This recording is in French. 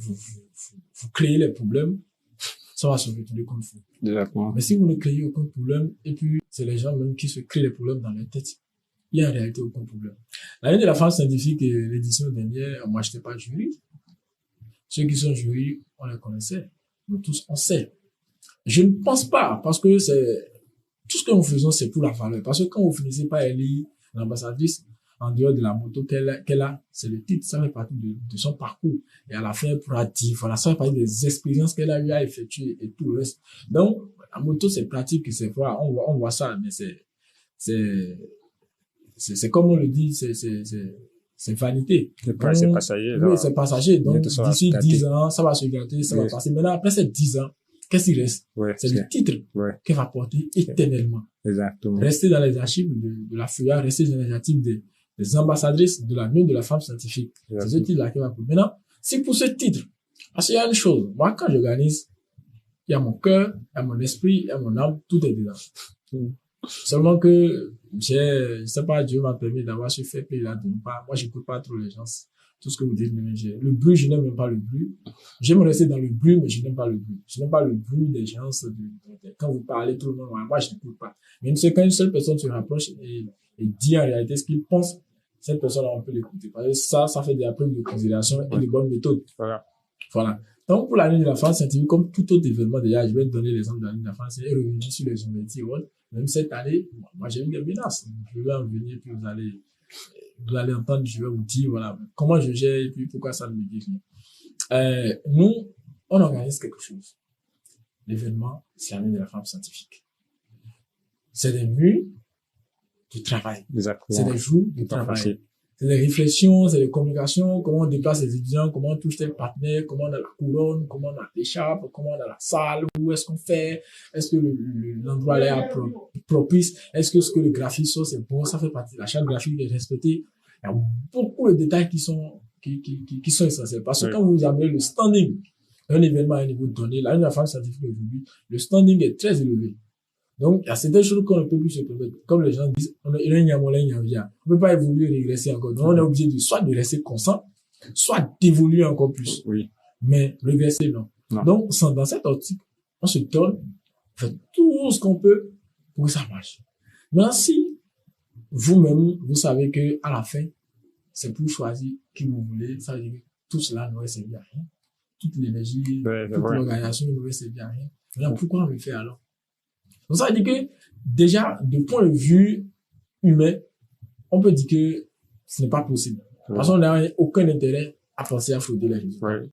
vous créez les problèmes, ça va se retourner contre vous. Exactement. Mais si vous ne créez aucun problème, et puis c'est les gens même qui se créent les problèmes dans leur tête, il y a en réalité aucun problème. L'année de la femme scientifique, l'édition dernière, moi, je n'étais pas jury. Ceux qui sont jurys, on les connaissait. Nous tous, on sait. Je ne pense pas, parce que tout ce que nous faisons, c'est pour la valeur. Parce que quand vous finissez par élire l'ambassadrice, en dehors de la moto qu'elle a, c'est le titre, ça fait partie de son parcours. Et à la fin, elle pourra dire, voilà, ça fait partie des expériences qu'elle a eu à effectuer et tout le reste. Donc, la moto, c'est pratique, c'est vrai, on voit ça, mais c'est comme on le dit, c'est vanité. C'est passager. Oui, c'est passager. Donc, d'ici 10 ans, ça va se gâter, ça va Oui. passer. Maintenant, après ces 10 ans, qu'est-ce qui reste? Ouais, c'est le titre qu'elle va porter éternellement. Exactement. Rester dans les archives de la FUA, rester dans les archives des ambassadrices de l'Union de la femme scientifique. C'est ce titre-là qu'elle va porter. Maintenant, c'est pour ce titre. Parce qu'il y a une chose. Moi, quand j'organise, il y a mon cœur, il y a mon esprit, il y a mon âme, tout est dedans. Seulement que je sais pas, Dieu m'a permis d'avoir ce fait là de pas, moi j'écoute pas trop les gens, tout ce que vous dites, mais le bruit, je n'aime même pas le bruit. J'aime rester dans le bruit, mais je n'aime pas le bruit. Je n'aime pas le bruit des gens, quand vous parlez tout le monde, moi je n'écoute pas. Mais c'est quand une seule personne se rapproche et dit en réalité ce qu'il pense, cette personne-là, on peut l'écouter. Parce que ça fait des preuves de considération et de bonnes méthodes. Voilà. Donc, pour l'année de la femme scientifique, comme tout autre événement, déjà, je vais te donner l'exemple de l'année de la femme scientifique et revenir sur les humanités et autres. Même cette année, moi, j'ai eu des menaces. Je vais en venir, puis vous allez entendre, je vais vous dire, voilà, comment je gère et puis pourquoi ça ne me dit rien. Nous, on organise quelque chose. L'événement, c'est l'année de la femme scientifique. C'est des nuits de travail. Exactement. C'est des jours de travail. C'est des réflexions, c'est des communications, comment on déplace les étudiants, comment on touche tes partenaires, comment on a la couronne, comment on a l'écharpe, comment on a la salle, où est-ce qu'on fait, est-ce que l'endroit est propice, est-ce que ce que le graphisme soit, c'est bon, ça fait partie de la charte graphique est respectée. Il y a beaucoup de détails qui sont essentiels. Parce que quand vous avez le standing d'un événement à un niveau donné, là, une affaire scientifique aujourd'hui, le standing est très élevé. Donc, il y a certaines choses qu'on ne peut plus se permettre. Comme les gens disent, on ne peut pas évoluer et régresser encore. Donc, on est obligé soit de rester constant, soit d'évoluer encore plus. Oui. Mais régresser, non. Donc, dans cette optique, on se donne, on fait tout ce qu'on peut pour que ça marche. Maintenant, si vous-même, vous savez que à la fin, c'est pour choisir qui vous voulez, ça veut dire que tout cela n'aurait servi à rien. Toute l'énergie, toute l'organisation n'aurait servi à rien. Alors, pourquoi on le fait alors? Donc, ça veut dire que, déjà, de point de vue humain, on peut dire que ce n'est pas possible. Parce qu'on n'a aucun intérêt à penser à frauder les résultats.